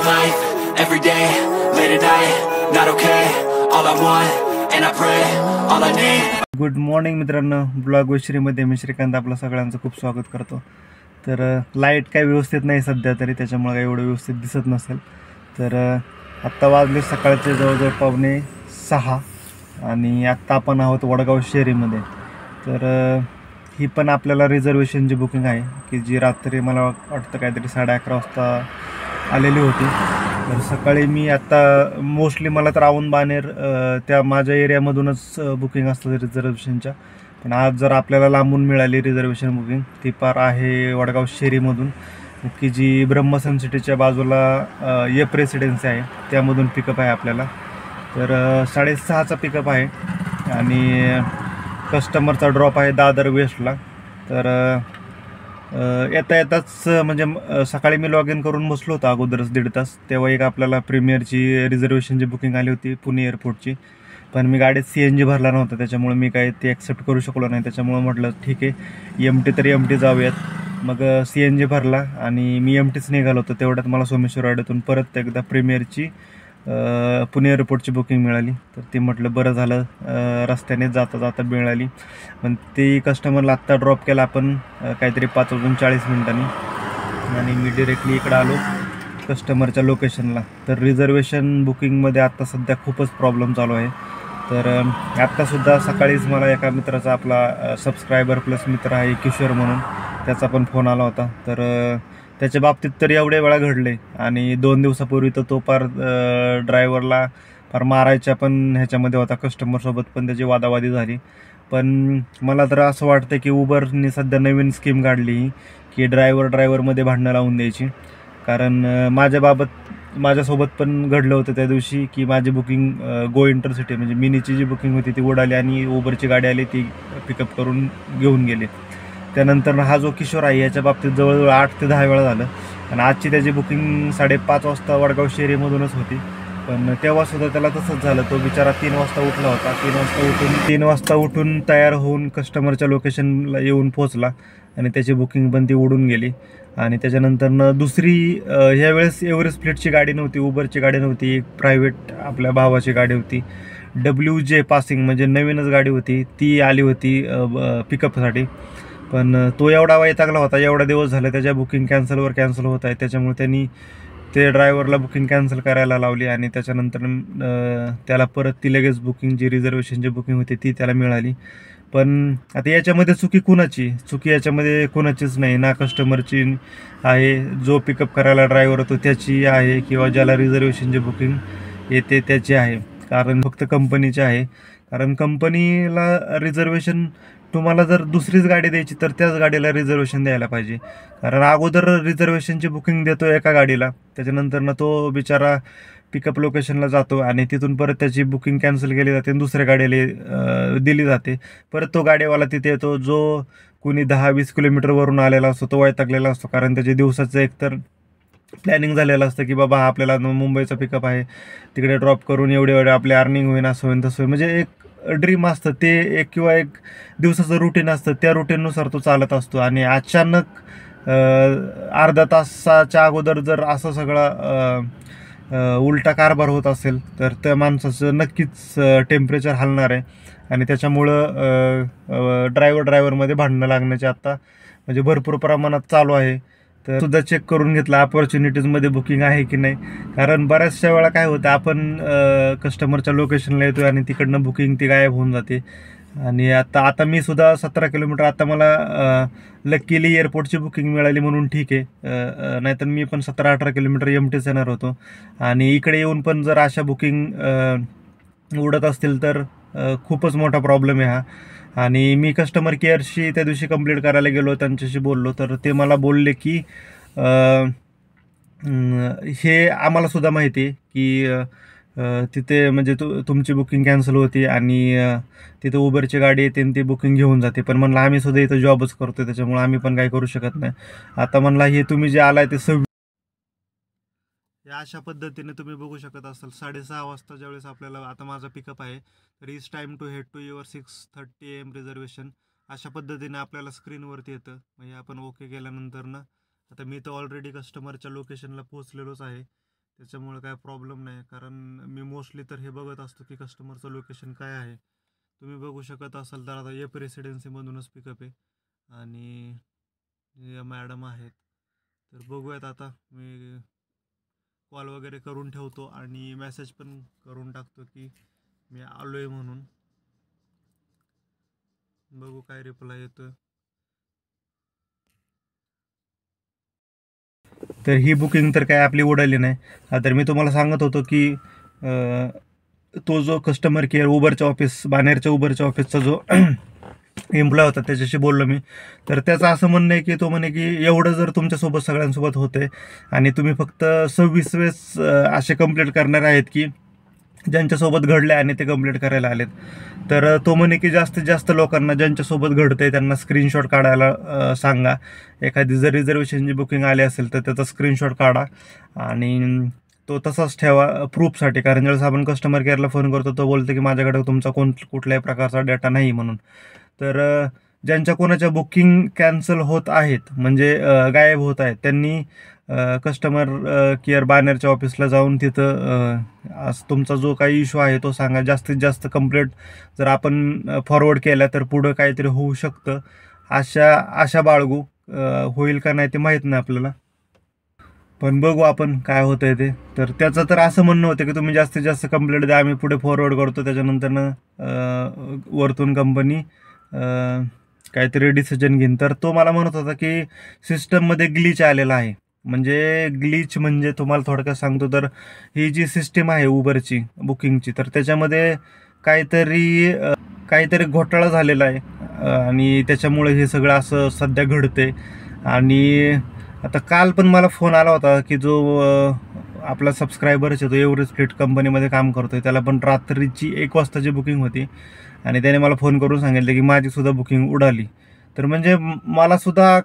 life, every day, late at night, not okay. All I want, and I pray, all I need. Good morning मित्रांनो, blog विश्रीमध्ये मी श्रीकांत आपलं सगळ्यांचं खूप स्वागत करतो. तर लाईट काही व्यवस्थित नाही सध्या तरी, त्याच्यामुळे काही एवढं व्यवस्थित दिसत नसेल. तर आत्ता वाजले सकाळचे जवळजवळ 5:45 आणि आत्ता आपण आहोत वडगाव शेरीमध्ये. तर ही पण आपल्याला रिझर्वेशनची बुकिंग आहे की जी रात्री मला वाटतं काहीतरी 11:30 वाजता आलेली होती. तर सकाळी मी आत्ता मोस्टली मला तर औंध बाणेर त्या माझ्या एरियामधूनच बुकिंग असतं रिझर्वेशनच्या. पण आज जर आपल्याला लांबून मिळाली रिझर्वेशन बुकिंग, ती पार आहे वडगाव शेरीमधून, की जी ब्रह्मसन सिटीच्या बाजूला येप रेसिडेन्सी आहे त्यामधून पिकअप आहे आपल्याला. तर 6:30चा पिकअप आहे आणि कस्टमरचा ड्रॉप आहे दादर वेस्टला. तर येता येताच म्हणजे सकाळी मी लॉग इन करून बसलो होतो अगोदरच 1.5 तास, तेव्हा एक आपल्याला प्रीमियरची रिझर्वेशनची बुकिंग आली होती पुणे एअरपोर्टची. पण मी गाडीत CNG भरला नव्हता, त्याच्यामुळे मी काही ते ॲक्सेप्ट करू शकलो नाही. त्याच्यामुळे म्हटलं ठीक आहे, MT तर MT जाऊयात. मग CNG भरला आणि मी MTच निघालो होतो. तेवढ्यात मला सोमेश्वरवाड्यातून परत एकदा प्रीमियरची पुणे एअरपोर्टची बुकिंग मिळाली. तर ती म्हटलं बरं झालं रस्त्याने जाता जाता मिळाली. पण ती कस्टमरला आत्ता ड्रॉप केला आपण काहीतरी 5:40 आणि मी डिरेक्टली इकडं आलो कस्टमरच्या लोकेशनला. तर रिझर्वेशन बुकिंगमध्ये आत्ता सध्या खूपच प्रॉब्लेम चालू आहे. तर आत्तासुद्धा सकाळीच मला एका मित्राचा, आपला सबस्क्रायबर प्लस मित्र आहे किशोर म्हणून, त्याचा पण फोन आला होता. तर त्याच्या बाबतीत तर एवढ्या वेळा घडले आणि 2 दिवसापूर्वी तर तो पार ड्रायव्हरला फार मारायच्या पण ह्याच्यामध्ये होता, कस्टमरसोबत पण त्याची वादावादी झाली. पण मला तर असं वाटतं की उबरनी सध्या नवीन स्कीम काढली की ड्रायव्हरमध्ये भांडणं लावून द्यायची. कारण माझ्यासोबत पण घडलं होतं त्या दिवशी की माझी बुकिंग गो इंटरसिटी म्हणजे मिनीची जी बुकिंग होती ती उडाली आणि उबरची गाडी आली, ती पिकअप करून घेऊन गेली. त्यानंतर हा जो किशोर आहे याच्या बाबतीत जवळजवळ 8 ते 10 वेळा झालं. आणि आजची त्याची बुकिंग 5:30 वाजता वडगाव शेरीमधूनच होती. पण तेव्हासुद्धा त्याला तसंच झालं. तो बिचारा 3 वाजता उठला होता. 3 वाजता उठून तयार होऊन कस्टमरच्या लोकेशनला येऊन पोहोचला आणि त्याची बुकिंग पण ती उडून गेली. आणि त्याच्यानंतर दुसरी ह्यावेळेस एव्हरेस्ट फ्लीटची गाडी नव्हती, उबरची गाडी नव्हती, एक प्रायव्हेट आपल्या भावाची गाडी होती, WJ पासिंग म्हणजे नवीनच गाडी होती, ती आली होती पिकअपसाठी. पण तो एवढा वैतागला होता, एवढा दिवस झाले त्याच्या बुकिंग कॅन्सल होत आहे. त्याच्यामुळे त्यांनी ते ड्रायव्हरला बुकिंग कॅन्सल करायला लावली आणि त्याच्यानंतर त्याला परत ती लगेच बुकिंग, जी रिझर्वेशनची बुकिंग होती ती त्याला मिळाली. पण आता याच्यामध्ये चुकी याच्यामध्ये कुणाचीच नाही, ना कस्टमरची आहे, जो पिकअप करायला ड्रायव्हर होतो त्याची आहे, किंवा ज्याला रिझर्वेशनची बुकिंग येते त्याची आहे. कारण फक्त कंपनीचे आहे. कारण कंपनीला रिझर्वेशन, तुम्हाला जर दुसरीच गाडी द्यायची तर त्याच गाडीला रिझर्वेशन द्यायला पाहिजे. कारण अगोदर रिझर्वेशनची बुकिंग देतो एका गाडीला, त्याच्यानंतर तो बिचारा पिकअप लोकेशनला जातो आणि तिथून परत त्याची बुकिंग कॅन्सल केली जाते आणि दुसऱ्या गाडीला दिली जाते. परत तो गाडीवाला तिथे येतो, जो कुणी 10-20 किलोमीटरवरून आलेला असतो, तो वैतागलेला असतो. कारण त्याच्या दिवसाचं एकतर प्लॅनिंग झालेलं असतं की बाबा आपल्याला मुंबईचा पिकअप आहे, तिकडे ड्रॉप करून एवढे आपले अर्निंग होईन, असं होईन तसं होईन, म्हणजे एक ड्रीम असतं ते, एक किंवा एक दिवसाचं रुटीन असतं. त्या रुटीननुसार तो चालत असतो आणि अचानक अर्धा तासाच्या अगोदर जर असं सगळं उलटा कारभार होत असेल तर त्या माणसाचं नक्कीच टेम्परेचर हलणार आहे. आणि त्याच्यामुळं ड्रायव्हरमध्ये भांडणं लागण्याचे आत्ता म्हणजे भरपूर प्रमाणात चालू आहे. तर सुद्धा चेक करून घेतलं ऑपॉर्च्युनिटीजमध्ये बुकिंग आहे की नाही. कारण बऱ्याचशा वेळा काय होतं, आपण कस्टमरच्या लोकेशनला येतो आणि तिकडनं बुकिंग ती गायब होऊन जाते. आणि आता मी सुद्धा 17 किलोमीटर, आता मला लकीली एअरपोर्टची बुकिंग मिळाली म्हणून ठीक आहे, नाहीतर मी पण 17-18 किलोमीटर MTच येणार होतो. आणि इकडे येऊन पण जर अशा बुकिंग उडत असतील तर खूपच मोठा प्रॉब्लेम आहे हा. आणि मी कस्टमर केअरशी त्या दिवशी कंप्लेंट करायला गेलो, त्यांच्याशी बोललो, तर ते मला बोलले की हे आम्हाला सुद्धा माहिती आहे की तिथे म्हणजे तुमची बुकिंग कॅन्सल होती आणि तिथे उबरची गाडी येते आणि ती बुकिंग घेऊन जाते. पण म्हणलं आम्ही सुद्धा इथं जॉबच करतो, त्याच्यामुळे आम्ही पण काही करू शकत नाही. आता म्हणला हे तुम्ही जे आलाय ते या अशा पद्धतीने तुम्ही बघू शकत असाल. 6:30 वाजता ज्यावेळेस आपल्याला, आता माझा पिकअप आहे, तर is time to head to your 6:30 AM reservation, अशा पद्धतीने आपल्याला स्क्रीनवरती येतं. म्हणजे आपण ओके केल्यानंतर ना, आता मी तर ऑलरेडी कस्टमरच्या लोकेशनला पोहोचलेलोच आहे. त्याच्यामुळे काय प्रॉब्लेम नाही, कारण मी मोस्टली तर हे बघत असतो की कस्टमरचं लोकेशन काय आहे. तुम्ही बघू शकत असाल तर आता एप रेसिडेन्सीमधूनच पिकअप आहे आणि मॅडम आहेत. तर बघूयात, आता मी कॉल वगैरे करून ठेवतो आणि मेसेज पण करून टाकतो की मी आलो आहे म्हणून. बघू काय रिप्लाय येतोय. तर ही बुकिंग तर काय आपली उडाली नाही. तर मी तुम्हाला सांगत होतो की तो जो कस्टमर केअर उबरच्या ऑफिस, बाणेरच्या उबरच्या ऑफिसचा जो एम्प्लॉय होता त्याच्याशी बोललो मी. तर त्याचं असं म्हणणं आहे की तो म्हणे की एवढं जर तुमच्यासोबत सगळ्यांसोबत होते आणि तुम्ही फक्त 26 वेळेस असे कंप्लीट करणार आहेत की ज्यांच्यासोबत घडले आणि ते कंप्लीट करायला आलेत. तर तो म्हणे की जास्तीत जास्त लोकांना ज्यांच्यासोबत घडतंय त्यांना स्क्रीनशॉट काढायला सांगा. एखादी जर रिझर्वेशनची बुकिंग आली असेल तर त्याचा स्क्रीनशॉट काढा आणि तो तसाच ठेवा प्रूफसाठी. कारण ज्यावेळेस आपण कस्टमर केअरला फोन करतो तो बोलतो की माझ्याकडे तुमचा कुठल्याही प्रकारचा डेटा नाही म्हणून. तर ज्यांच्या कोणाच्या बुकिंग कॅन्सल होत आहेत म्हणजे गायब होत आहेत त्यांनी कस्टमर केअर बाणेरच्या ऑफिसला जाऊन तिथं तुमचा जो काही इश्यू आहे तो सांगा. जास्तीत जास्त कंप्लेंट जर आपण फॉरवर्ड केल्या तर पुढं काहीतरी होऊ शकतं. आशा बाळगू. होईल का नाही ते माहीत नाही आपल्याला, पण बघू आपण काय होतंय ते. तर त्याचं तर असं म्हणणं होतं की तुम्ही जास्तीत जास्त कंप्लेंट द्या, आम्ही पुढे फॉरवर्ड करतो, त्याच्यानंतरनं वरतून कंपनी काहीतरी डिसिजन घेईन. तर तो मला म्हणत होता की सिस्टममध्ये ग्लिच आलेला आहे. म्हणजे ग्लिच म्हणजे तुम्हाला थोडक्यात सांगतो तर ही जी सिस्टीम आहे उबरची बुकिंगची, तर त्याच्यामध्ये काहीतरी घोटाळा झालेला आहे आणि त्याच्यामुळे हे सगळं असं सध्या घडते. आणि आता काल पण मला फोन आला होता की जो आपला सबस्क्रायबरच आहे तो एव्हरेस्ट फ्लीट कंपनीमध्ये काम करतोय, त्याला पण रात्रीची 1 वाजताची बुकिंग होती आणि त्याने मला फोन करून सांगितलं की माझी सुद्धा बुकिंग उडाली. तर म्हणजे मला सुद्धा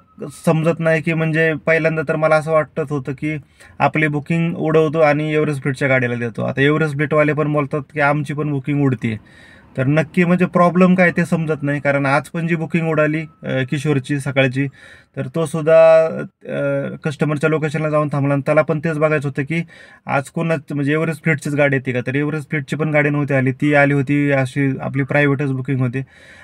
समजत नाही की म्हणजे पहिल्यांदा तर मला असं वाटत होतं की आपली बुकिंग उडवतो आणि एव्हरेस्ट फ्लीटच्या गाडीला देतो. आता एव्हरेस्ट फ्लीटवाले पण बोलतात की आमची पण बुकिंग उडते. तर नक्की म्हणजे प्रॉब्लेम काय ते समजत नाही. कारण आज पण जी बुकिंग उडाली किशोरची सकाळची, तर तो सुद्धा कस्टमरच्या लोकेशनला जाऊन थांबला आणि त्याला पण तेच बघायचं होतं की आज म्हणजे एव्हरेस्ट फ्लीटचीच गाडी येते का. तर एव्हरेस्ट फ्लीटची पण गाडी नव्हती आली, ती आली होती अशी आपली प्रायव्हेटच बुकिंग होती,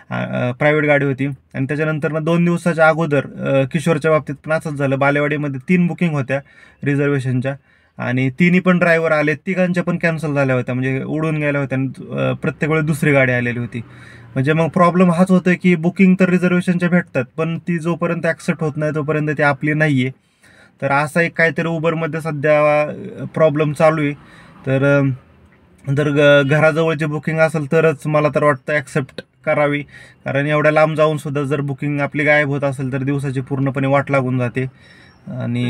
प्रायव्हेट गाडी होती. आणि त्याच्यानंतर 2 दिवसाच्या अगोदर किशोरच्या बाबतीत पण असंच झालं. बालेवाडीमध्ये 3 बुकिंग होत्या रिझर्वेशनच्या आणि तिन्ही पण ड्रायव्हर आले, तिघांच्या पण कॅन्सल झाल्या होत्या, म्हणजे उडून गेल्या होत्या आणि प्रत्येक वेळेस दुसरी गाडी आलेली होती. म्हणजे मग प्रॉब्लेम हाच होतोय की बुकिंग तर रिझर्वेशनच्या भेटतात पण ती जोपर्यंत ॲक्सेप्ट होत नाही तोपर्यंत ती आपली नाही आहे. तर असा एक काहीतरी उबरमध्ये सध्या प्रॉब्लेम चालू आहे. तर जर घराजवळची बुकिंग असेल तरच मला तर वाटतं ॲक्सेप्ट करावी, कारण एवढ्या लांब जाऊन सुद्धा जर बुकिंग आपली गायब होत असेल तर दिवसाची पूर्णपणे वाट लागून जाते. आणि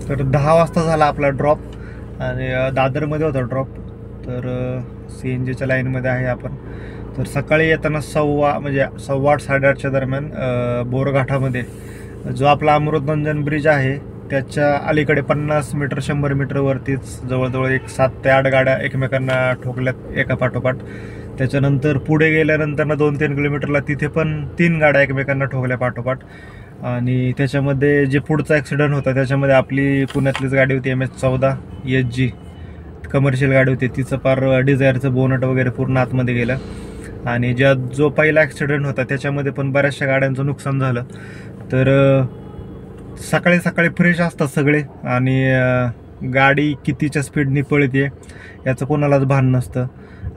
तर 10 वाजता झाला आपला ड्रॉप आणि दादरमध्ये होता ड्रॉप. तर CNGच्या लाईनमध्ये आहे आपण. तर सकाळी येताना 8:15 8:30च्या दरम्यान बोरघाटामध्ये जो आपला अमृतरंजन ब्रिज आहे त्याच्या अलीकडे 50 मीटर 100 मीटरवरतीच जवळजवळ 7 ते 8 गाड्या एकमेकांना ठोकल्यात एका पाठोपाठ. त्याच्यानंतर पुढे गेल्यानंतर 2-3 किलोमीटरला तिथे पण 3 गाड्या एकमेकांना ठोकल्या पाठोपाठ. आणि त्याच्यामध्ये जे पुढचा ॲक्सिडेंट होता त्याच्यामध्ये आपली पुण्यातलीच गाडी होती MS-14 SG कमर्शियल गाडी होती, तिचं पार डिझायरचं बोनट वगैरे पूर्ण आतमध्ये गेलं. आणि जो पहिला ॲक्सिडेंट होता त्याच्यामध्ये पण बऱ्याचशा गाड्यांचं नुकसान झालं. तर सकाळी सकाळी फ्रेश असतात सगळे आणि गाडी कितीच्या स्पीडनी पळते याचं कोणालाच भान नसतं.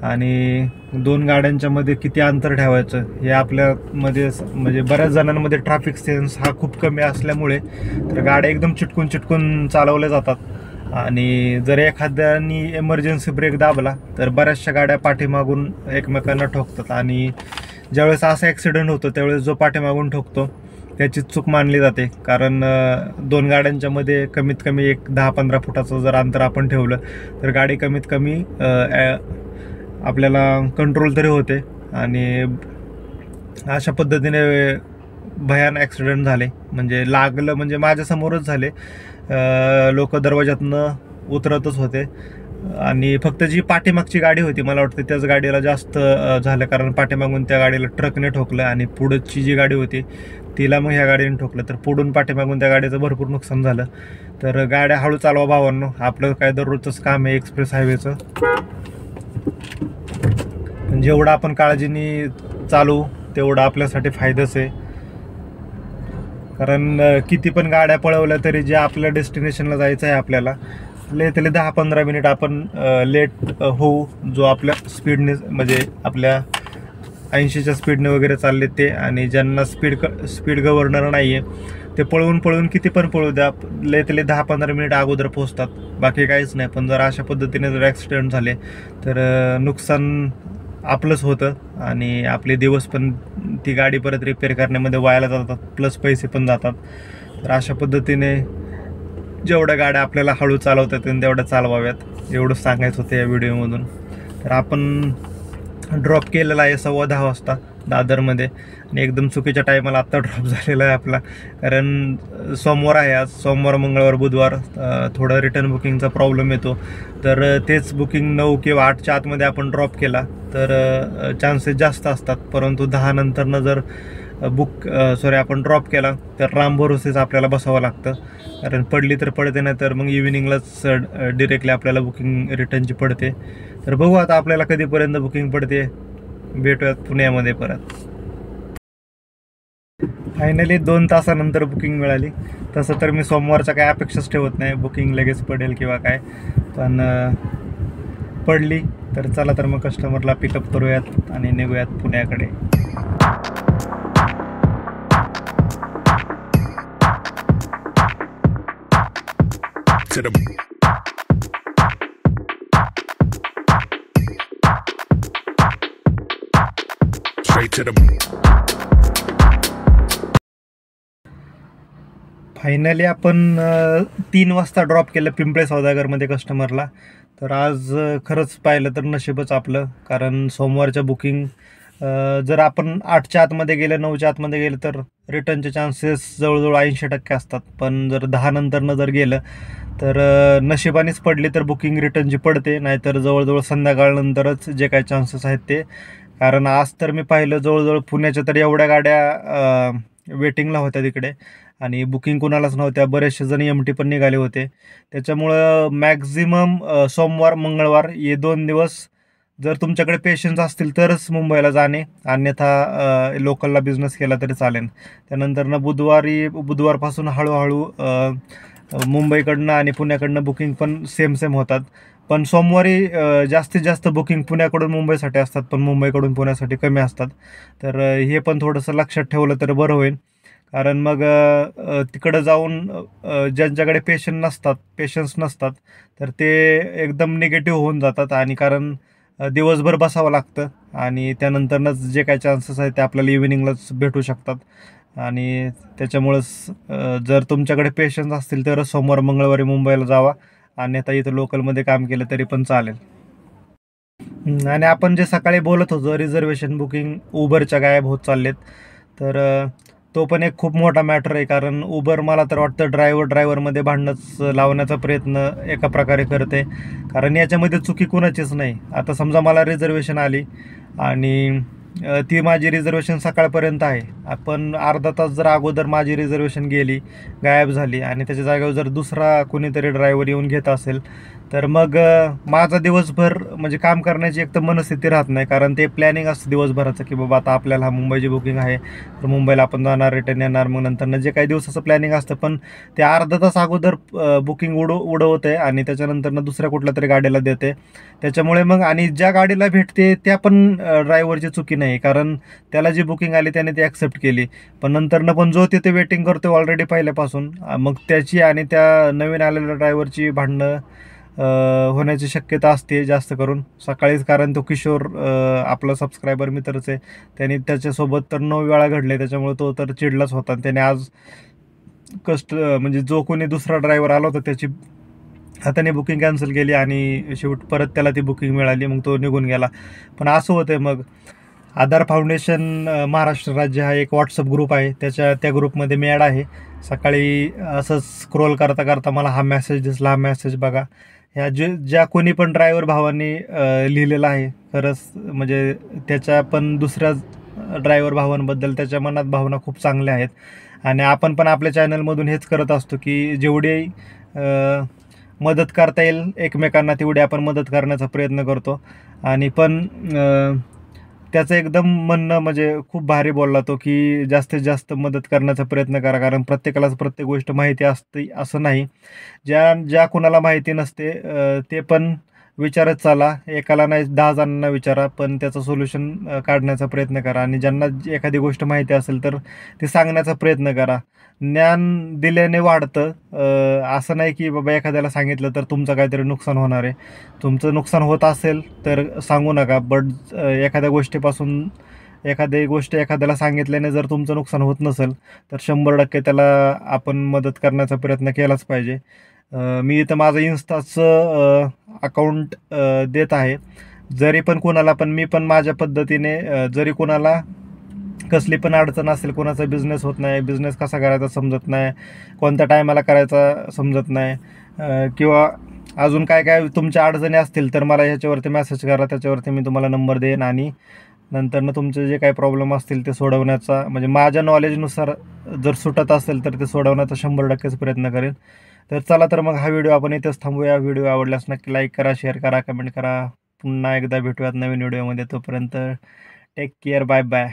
आणि 2 गाड्यांच्या मध्ये किती अंतर ठेवायचं हे आपल्यामध्ये म्हणजे बऱ्याच जणांमध्ये ट्रॅफिक सेन्स हा खूप कमी असल्यामुळे तर गाड्या एकदम चिटकून चालवल्या जातात आणि जर एखाद्यानी इमर्जन्सी ब्रेक दाबला तर बऱ्याचशा गाड्या पाठीमागून एकमेकांना ठोकतात आणि ज्यावेळेस असा ॲक्सिडेंट होतो त्यावेळेस जो पाठीमागून ठोकतो त्याची चूक मानली जाते, कारण 2 गाड्यांच्या मध्ये कमीत कमी एक 10-15 फुटाचं जर अंतर आपण ठेवलं तर गाडी कमीत कमी आपल्याला कंट्रोल तरी होते. आणि अशा पद्धतीने भयान ॲक्सिडेंट झाले, म्हणजे लागलं म्हणजे माझ्यासमोरच झाले. लोक दरवाजातनं उतरतच होते आणि फक्त जी पाठीमागची गाडी होती मला वाटतं त्याच गाडीला जास्त झालं, कारण पाठीमागून त्या गाडीला ट्रकने ठोकलं आणि पुढची जी गाडी होती तिला मग ह्या गाडीने ठोकलं, तर पुढून पाठीमागून त्या गाडीचं भरपूर नुकसान झालं. तर गाड्या हळू चालवा भावांनो, आपलं काय दररोजचंच काम आहे एक्सप्रेस हायवेचं. पण जेवढं आपण काळजीने चालू तेवढं आपल्यासाठी फायदाच आहे, कारण किती पण गाड्या पळवल्या तरी जे आपल्या डेस्टिनेशनला जायचं आहे आपल्याला त्याला 10-15 मिनिट आपण लेट होऊ, जो आपल्या स्पीडने म्हणजे आपल्या 80च्या स्पीडने वगैरे चालले ते, आणि ज्यांना स्पीड गव्हर्नर नाही आहे ते पळवून किती पण पळू द्या त्याला 10-15 मिनिट अगोदर पोहोचतात, बाकी काहीच नाही. पण जर अशा पद्धतीने जर ॲक्सिडेंट झाले तर नुकसान आपलंच होतं आणि आपले दिवस पण ती गाडी परत रिपेअर करण्यामध्ये वायाला जातात, प्लस पैसे पण जातात. तर अशा पद्धतीने जेवढ्या गाड्या आपल्याला हळू चालवता येतील तेवढ्या चालवाव्यात, एवढंच सांगायचं होतं या व्हिडिओमधून. तर आपण ड्रॉप केलेला आहे 10:15 वाजता दादरमध्ये आणि एकदम चुकीच्या टायमाला आत्ता ड्रॉप झालेला आहे आपला, कारण सोमवार आहे आज. सोमवार, मंगळवार, बुधवार थोडं रिटर्न बुकिंगचा प्रॉब्लेम येतो, तर तेच बुकिंग 9 किंवा 8च्या आतमध्ये आपण ड्रॉप केला तर चान्सेस जास्त असतात. परंतु 10 नंतरनं जर आपण ड्रॉप केला तर राम भरोसेच आपल्याला बसावं लागतं, कारण पडली तर पडते, नाही तर मग इव्हिनिंगलाच डिरेक्टली आपल्याला बुकिंग रिटर्नची पडते. तर बघू आता आपल्याला कधीपर्यंत बुकिंग पडते, भेटूयात पुण्यामध्ये परत. फायनली 2 तासानंतर बुकिंग मिळाली. तसं तर मी सोमवारच्या काय अपेक्षाच ठेवत नाही बुकिंग लगेच पडेल किंवा काय, पण पडली. तर चला तर मग कस्टमरला पिकअप करूयात आणि निघूयात पुण्याकडे. फायनली आपण 3 वाजता ड्रॉप केलं पिंपळे सौदागरमध्ये कस्टमरला. तर आज खरंच पाहिलं तर नशीबच आपलं, कारण सोमवारच्या बुकिंग जर आपण 8च्या आतमध्ये गेलं, 9च्या आतमध्ये गेलं तर रिटर्नचे चान्सेस जवळजवळ 80% असतात. पण जर 10 नंतरनं जर गेलं तर नशिबानेच पडली तर बुकिंग रिटर्नची पडते, नाहीतर जवळजवळ संध्याकाळनंतरच जे काही चान्सेस आहेत ते. कारण आज तर मी पाहिलं जवळजवळ पुण्याच्या तर एवढ्या गाड्या वेटिंगला होत्या तिकडे आणि बुकिंग कुणालाच नव्हत्या. बरेचसे जण MT पण निघाले होते. त्याच्यामुळं मॅक्झिमम सोमवार, मंगळवार हे 2 दिवस जर तुमच्याकडे पेशन्स असतील तरच मुंबईला जाणे, अन्यथा लोकलला बिझनेस केला तरी चालेल. त्यानंतरनं बुधवारपासून हळूहळू मुंबईकडनं आणि पुण्याकडनं बुकिंग पण सेम होतात. पण सोमवारी जास्तीत जास्त बुकिंग पुण्याकडून मुंबईसाठी असतात, पण मुंबईकडून पुण्यासाठी कमी असतात. तर हे पण थोडंसं लक्षात ठेवलं तर बरं होईल, कारण मग तिकडं जाऊन ज्यांच्याकडे पेशन्स नसतात तर ते एकदम निगेटिव्ह होऊन जातात, आणि कारण दिवसभर बसावं लागतं आणि त्यानंतरनंच जे काही चान्सेस आहेत ते आपल्याला इव्हिनिंगलाच भेटू शकतात. आणि त्याच्यामुळंच जर तुमच्याकडे पेशन्स असतील तरच सोमवार, मंगळवारी मुंबईला जावा, अन्यथा इथं लोकलमध्ये काम केलं तरी पण चालेल. आणि आपण जे सकाळी बोलत होतो रिझर्वेशन बुकिंग उबरच्या गायब होत चाललेत, तर तो पण एक खूप मोठा मॅटर आहे, कारण उबर मला तर वाटतं ड्रायव्हरमध्ये भांडणच लावण्याचा प्रयत्न एका प्रकारे करते, कारण याच्यामध्ये चुकी कुणाचीच नाही. आता समजा मला रिझर्वेशन आली आणि ती माझी रिझर्वेशन सकाळपर्यंत आहे, आपण अर्धा तास जर अगोदर माझी रिझर्वेशन गायब झाली आणि त्याच्या जागेवर जर दुसरा कोणीतरी ड्रायव्हर येऊन घेत असेल तर मग माझा दिवसभर म्हणजे काम करण्याची एक तर मनस्थिती राहत नाही, कारण ते प्लॅनिंग असतं दिवसभराचं की बाबा आता आपल्याला मुंबईची बुकिंग आहे, तर मुंबईला आपण जाणार, रिटर्न येणार, मग नंतर जे काही दिवसाचं प्लॅनिंग असतं, पण ते अर्धा तास अगोदर बुकिंग उडवते आणि त्याच्यानंतर दुसऱ्या कुठल्या तरी गाडीला देते. त्याच्यामुळे मग आणि ज्या गाडीला भेटते त्या पण ड्रायव्हरची चुकी नाही, कारण त्याला जी बुकिंग आली त्याने ती ॲक्सेप्ट केली. पण नंतरनं पण जो तिथे वेटिंग करतो ऑलरेडी पहिल्यापासून, मग त्याची आणि त्या नवीन आलेल्या ड्रायव्हरची भांडणं होण्याची शक्यता असते जास्त करून सकाळीच, कारण तो किशोर आपला सबस्क्रायबर मित्रच आहे. त्याने त्याच्यासोबत तर 9 वेळा घडले, त्याच्यामुळे तो तर चिडलाच होता. त्याने आज म्हणजे जो कोणी दुसरा ड्रायव्हर आला होता त्याची हाताने बुकिंग कॅन्सल केली आणि शेवट परत त्याला ती बुकिंग मिळाली, मग तो निघून गेला. पण असं होतंय. मग आधार फाउंडेशन महाराष्ट्र राज्य हा एक व्हॉट्सअप ग्रुप आहे, त्या ग्रुपमध्ये मी ॲड आहे. सकाळी असंच स्क्रोल करता करता मला हा मेसेज दिसला. हा मेसेज बघा, ह्या ज्या कोणी पण ड्रायव्हर भावांनी लिहिलेला आहे, खरंच म्हणजे त्याच्या पण दुसऱ्या ड्रायव्हर भावांबद्दल त्याच्या मनात भावना खूप चांगल्या आहेत. आणि आपण पण आपल्या चॅनलमधून हेच करत असतो की जेवढी मदत करता येईल एकमेकांना तेवढी आपण मदत करण्याचा प्रयत्न करतो. आणि पण त्याचं एकदम म्हणणं म्हणजे खूप भारी बोलला तो, की जास्तीत जास्त मदत करण्याचा प्रयत्न करा, कारण प्रत्येकालाच प्रत्येक गोष्ट माहिती असते असं नाही. ज्या ज्या कोणाला माहिती नसते ते पण विचारत चाला. एकाला नाही 10 जणांना विचारा, पण त्याचं सोल्युशन काढण्याचा प्रयत्न करा. आणि ज्यांना एखादी गोष्ट माहिती असेल तर ते सांगण्याचा प्रयत्न करा. ज्ञान दिल्याने वाढतं. असं नाही की बाबा एखाद्याला सांगितलं तर तुमचं काहीतरी नुकसान होणार आहे. तुमचं नुकसान होत असेल तर सांगू नका, बट एखाद्या गोष्टीपासून एखादी गोष्ट एखाद्याला सांगितल्याने जर तुमचं नुकसान होत नसेल तर 100% त्याला आपण मदत करण्याचा प्रयत्न केलाच पाहिजे. मी इथं माझं इन्स्टाचं अकाउंट देत आहे. जरी पण कोणाला पण मी पण माझ्या पद्धतीने जरी कोणाला कसली पण अडचण असेल, कोणाचा बिझनेस होत नाही, बिझनेस कसा करायचा समजत नाही, कोणत्या टायमाला करायचा समजत नाही, किंवा अजून काय काय तुमच्या अडचणी असतील तर मला ह्याच्यावरती मेसेज करा. त्याच्यावरती मी तुम्हाला नंबर देईन आणि नंतरनं तुमचे जे काही प्रॉब्लेम असतील ते सोडवण्याचा म्हणजे माझ्या नॉलेजनुसार जर सुटत असेल तर ते सोडवण्याचा 100%च प्रयत्न करेन. तर चला, तर मग हा व्हिडिओ आपण इथेच थांबूया. व्हिडिओ आवडल्यास नक्की लाईक करा, शेअर करा, कमेंट करा. पुन्हा एकदा भेटूयात नवीन व्हिडिओमध्ये. तोपर्यंत टेक केअर, बाय बाय.